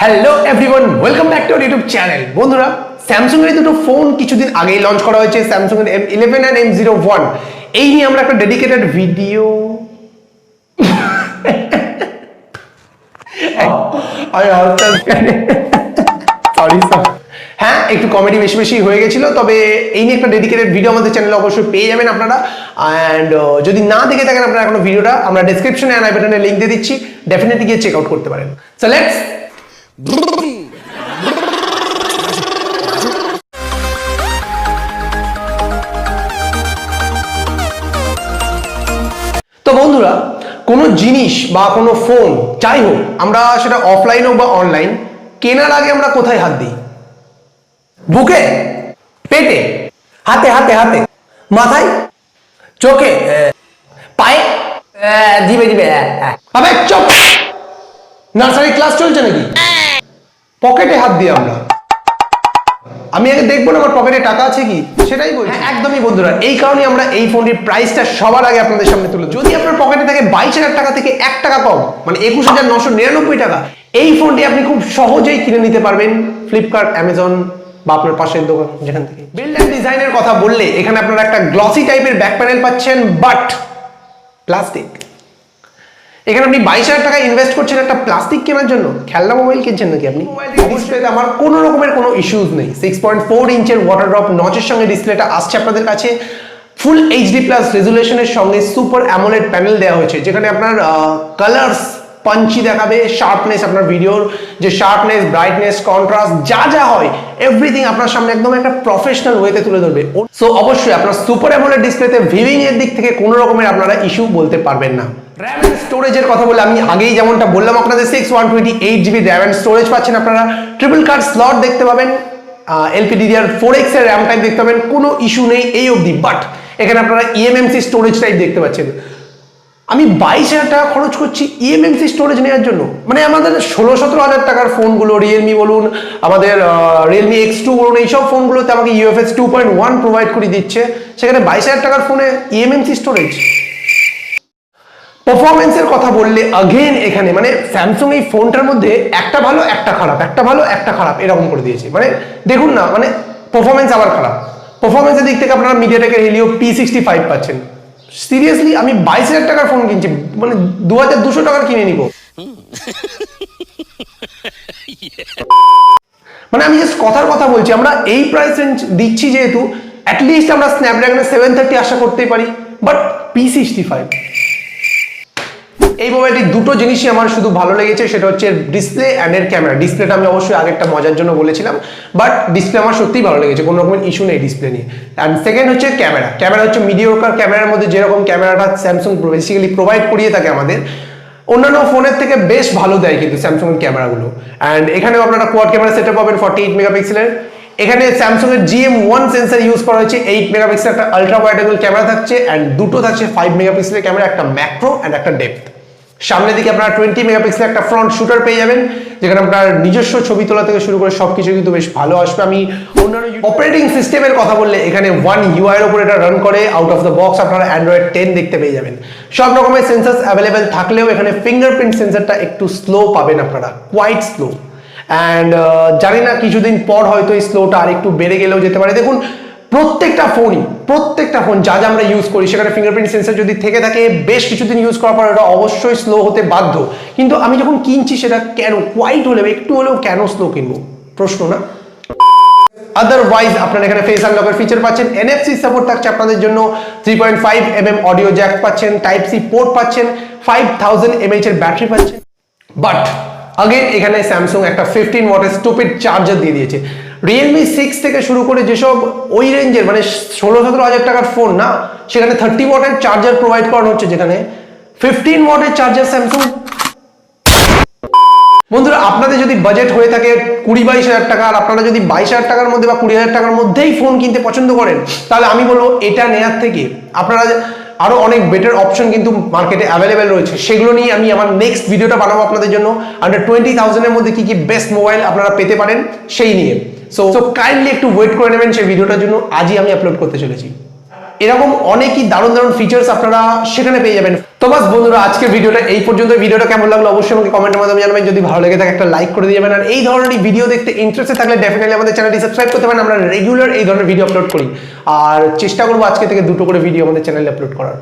Hello everyone, welcome back to our YouTube channel. বন্ধুরা, Samsung এর দুটো ফোন কিছুদিন আগেই লঞ্চ করা হয়েছে, স্যামসাং এর M11 এন্ড M01। এই নিয়ে আমরা একটা ডেডিকেটেড ভিডিও হ্যাঁ, একটু কমেডি বেশি বেশি হয়ে গেছিল, তবে এই নিয়ে একটা ডেডিকেটেড ভিডিও আমাদের চ্যানেলে অবশ্যই পেয়ে যাবেন আপনারা। অ্যান্ড যদি না দেখে থাকেন আপনারা এখনো ভিডিওটা, আমরা ডেসক্রিপশনে আর আই বাটনে লিংক দিয়ে দিচ্ছি, ডেফিনেটলি গিয়ে চেক আউট করতে পারেন। সো লেটস তো বন্ধুরা, কোনো জিনিস বা কোনো ফোন যাই হোক, আমরা সেটা অফলাইন হোক বা অনলাইন, কেনার আগে আমরা কোথায় হাত দিই? বুকে, পেটে, হাতে হাতে হাতে, মাথায়, চোখে, পায়ে, জিভে জিভে। আবে চুপ! নার্সারি ক্লাস চলছে নাকি? পকেটে হাত দিই আমরা। আমি আগে দেখবো না আমার পকেটে টাকা আছে কি, সেটাই বলছি। একদমই বন্ধুরা, এই কারণে আমরা এই ফোনটির প্রাইসটা সবার আগে আপনাদের সামনে তুলে। যদি আপনার পকেটে থাকে 22,000 টাকা থেকে 1 টাকা কম, মানে 21,999 টাকা, এই ফোনটি আপনি খুব সহজেই কিনে নিতে পারবেন ফ্লিপকার্ট, অ্যামাজন বা আপনার পাশের দোকান, যেখান থেকে। বিল্ড অ্যান্ড ডিজাইনের কথা বললে এখানে আপনারা একটা গ্লসি টাইপের ব্যাক প্যানেল পাচ্ছেন, বাট প্লাস্টিক। এখানে আপনি 22,000 টাকা ইনভেস্ট করছেন একটা প্লাস্টিক কেনার জন্য? খেলনা মোবাইল কিনছেন নাকি আপনি? ডিসপ্লেতে আমার কোনো রকমের কোনো ইস্যুস নেই। 6.4 ইঞ্চের ওয়াটার ড্রপ নচের সঙ্গে ডিসপ্লেটা আসছে আপনাদের কাছে। ফুল এইচডি প্লাস রেজুলেশনের সঙ্গে সুপার অ্যামোলেড প্যানেল দেওয়া হয়েছে, যেখানে আপনার কালার্স পাঞ্চি দেখাবে, শার্পনেস, আপনার ভিডিওর যে শার্পনেস, ব্রাইটনেস, কন্ট্রাস্ট যা যা হয় এভরিথিং আপনার সামনে একদম একটা প্রফেশনাল ওয়েতে তুলে ধরবে। সো অবশ্যই আপনার সুপার অ্যামোলেড ডিসপ্লেতে ভিউইং এর দিক থেকে কোনো রকমের আপনারা ইস্যু বলতে পারবেন না। র্যাম এন্ড স্টোরেজের কথা বলে আমি আগেই যেমনটা বললাম আপনাদের, 128GB র্যাম এন্ড স্টোরেজ পাচ্ছেন আপনারা। ট্রিপল কার্ড স্লট দেখতে পাবেন, LPDDR4X এর র্যাম টাইপ দেখতে পাবেন, কোনো ইস্যু নেই এই অবধি। বাট এখানে আপনারা eMMC স্টোরেজ টাইপ দেখতে পাচ্ছেন। আমি 22,000 টাকা খরচ করছি eMMC স্টোরেজ নেওয়ার জন্য? মানে আমাদের 16-17 টাকার ফোনগুলো, রিয়েলমি বলুন, আমাদের রিয়েলমি X2 বলুন, এইসব ফোনগুলোতে আমাকে UFS 2.1 প্রোভাইড করে দিচ্ছে, সেখানে 22,000 টাকার ফোনে eMMC স্টোরেজ। পারফরমেন্সের কথা বললে अगेन এখানে মানে স্যামসাং এই ফোনটার মধ্যে একটা ভালো একটা খারাপ, একটা ভালো একটা খারাপ এরকম করে দিয়েছে। মানে দেখুন না, মানে পারফরমেন্স আবার খারাপ। পারফরমেন্সের দিক থেকে আপনারা মিডিয়াটেকের হেলিও P65 পাচ্ছেন। সিরিয়াসলি আমি 22,000 টাকার ফোন কিনছি, মানে 2,200 টাকার কিনে নিব। মানে আমি জাস্ট কথার কথা বলছি, আমরা এই প্রাইস রেঞ্জ দিচ্ছি যেহেতু, অ্যাটলিস্ট আমরা স্ন্যাপড্রাগনের 730 আশা করতেই পারি, বাট P65। এই মোবাইলটির দুটো জিনিসই আমার শুধু ভালো লেগেছে, সেটা হচ্ছে ডিসপ্লে অ্যান্ড এর ক্যামেরা। ডিসপ্লেটা আমি অবশ্যই আগেরটা মজার জন্য বলেছিলাম, বাট ডিসপ্লে আমার সত্যিই ভালো লেগেছে, কোনো রকমের ইস্যু নেই ডিসপ্লে নিয়ে। অ্যান্ড সেকেন্ড হচ্ছে ক্যামেরা। ক্যামেরা হচ্ছে মিডিওকার ক্যামেরার মধ্যে যেরকম ক্যামেরাটা স্যামসাং বেসিক্যালি প্রোভাইড করিয়ে থাকে আমাদের, অন্যান্য ফোনের থেকে বেশ ভালো দেয় কিন্তু স্যামসাং এর ক্যামেরাগুলো। অ্যান্ড এখানেও আপনারা কোয়াড ক্যামেরা সেটআপ পাবেন 48 মেগাপিক্সেলের। এখানে স্যামসাং এর GM1 সেন্সর ইউজ করা হয়েছে, 8 মেগাপিক্সেল একটা আলট্রা ওয়াইড অ্যাঙ্গেল ক্যামেরা থাকছে, অ্যান্ড দুটো থাকছে 5 মেগাপিক্সেলের ক্যামেরা, একটা ম্যাক্রো অ্যান্ড একটা ডেপথ। সামনের দিকে আপনারা 20 মেগাপিক্সেল একটা ফ্রন্ট শুটার পেয়ে যাবেন, যেখানে আপনার নিজস্ব ছবি তোলা থেকে শুরু করে সবকিছু কিন্তু বেশ ভালো আসবে। আমি অন্যান্য অপারেটিং সিস্টেমের কথা বললে এখানে One UI এর উপর এটা রান করে। আউট অফ দ্য বক্স আপনারা Android 10 দেখতে পেয়ে যাবেন। সব রকমের সেন্সরস অ্যাভেলেবেল থাকলেও এখানে ফিঙ্গারপ্রিন্ট সেন্সরটা একটু স্লো পাবেন আপনারা, কোয়াইট স্লো। অ্যান্ড জানি না কিছুদিন পর হয়তো এই স্লোটা আর একটু বেড়ে গেলেও যেতে পারে। দেখুন, প্রত্যেকটা ফোন যা যা আমরা ইউজ করি সেখানে ফিঙ্গারপ্রিন্ট সেন্সর যদি থেকে থাকে, বেশ কিছুদিন ইউজ করার পর এটা অবশ্যই স্লো হতে বাধ্য। কিন্তু আমি যখন কিনছি সেটা কেন কোয়াইট হলেও একটু হলেও কেন স্লো কিনবো, প্রশ্ন না? আদারওয়াইজ আপনারা এখানে ফেস আনলকের ফিচার পাচ্ছেন, NFC সাপোর্ট থাকছে আপনাদের জন্য, 3.5mm অডিও জ্যাক পাচ্ছেন, টাইপ সি পোর্ট পাচ্ছেন, 5000 mAh এর ব্যাটারি পাচ্ছেন। বাট अगेन এখানে স্যামসাং একটা 15 ওয়াটের স্টুপিড চার্জার দিয়ে দিয়েছে। রিয়েলমি 6 থেকে শুরু করে যেসব ওই রেঞ্জের মানে 16-17 টাকার ফোন না, সেখানে 30 ওয়াটের চার্জার প্রোভাইড করানো হচ্ছে, যেখানে 15 ওয়াটের চার্জার স্যামসাং। বন্ধুরা, আপনাদের যদি বাজেট হয়ে থাকে 20-22 টাকা, আর আপনারা যদি 22,000 টাকার মধ্যে বা 20,000 টাকার মধ্যেই ফোন কিনতে পছন্দ করেন, তাহলে আমি বলবো এটা নেয়ার থেকে আপনারা আরো অনেক বেটার অপশন কিন্তু মার্কেটে অ্যাভেলেবেল রয়েছে। সেগুলো নিয়ে আমি আমার নেক্সট ভিডিওটা বানাবো আপনাদের জন্য, আন্ডার 20,000 এর মধ্যে কি কি বেস্ট মোবাইল আপনারা পেতে পারেন সেই নিয়ে। সো কাইন্ডলি একটু ওয়েট করে নেবেন সেই ভিডিওটার জন্য, আজই আমি আপলোড করতে চলেছি। এরকম অনেকই দারুণ দারুণ ফিচার্স আপনারা সেখানে পেয়ে যাবেন। তো বাস বন্ধুরা, আজকের ভিডিওটা এই পর্যন্ত। ভিডিওটা কেমন লাগলো অবশ্যই আমাকে কমেন্টের মাধ্যমে জানাবেন। যদি ভালো লেগে থাকে একটা লাইক করে দিয়ে যাবেন, আর এই ধরনের ভিডিও দেখতে ইন্টারেস্টেড থাকলে ডেফিনেটলি আমাদের চ্যানেলটি সাবস্ক্রাইব করতে পারেন। আমরা রেগুলার এই ধরনের ভিডিও আপলোড করি, আর চেষ্টা করবো আজকে থেকে 2টো করে ভিডিও আমাদের চ্যানেলে আপলোড করার।